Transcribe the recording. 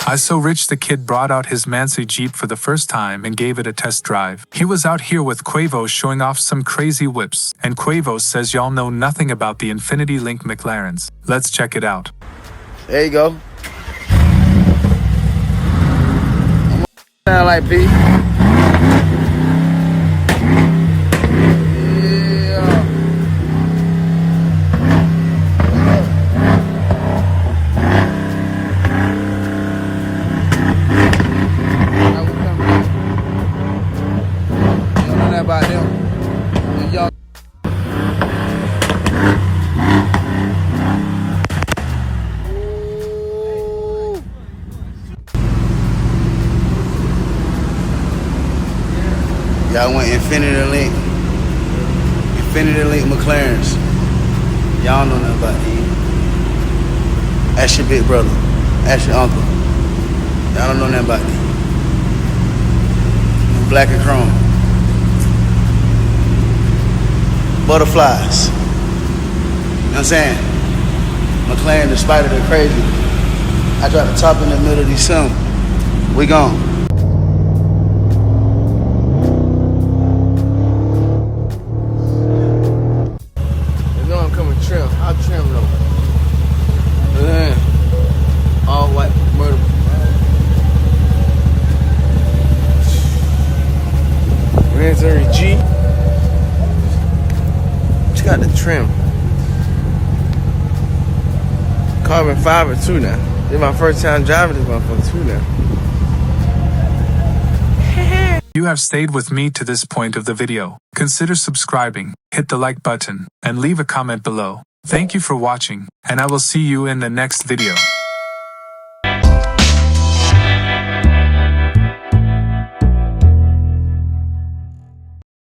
I so rich the kid brought out his Mansory Jeep for the first time and gave it a test drive. He was out here with Quavo showing off some crazy whips, and Quavo says y'all know nothing about the Infinity Link McLarens. Let's check it out. There you go. Sound like P. About them. Y'all. Y'all want Infinity Link McLarens. Y'all know nothing about these. Ask your big brother. Ask your uncle. Y'all don't know nothing about these. Black and chrome. Butterflies. You know what I'm saying? McLaren, despite of the crazy, I dropped the top in the middle of December. We gone. You know I'm coming trim. I'll trim though. All white murder. Mansory G. Got the trim. Carbon fiber too now. This is my first time driving this motherfucker too now. You have stayed with me to this point of the video. Consider subscribing, hit the like button, and leave a comment below. Thank you for watching, and I will see you in the next video.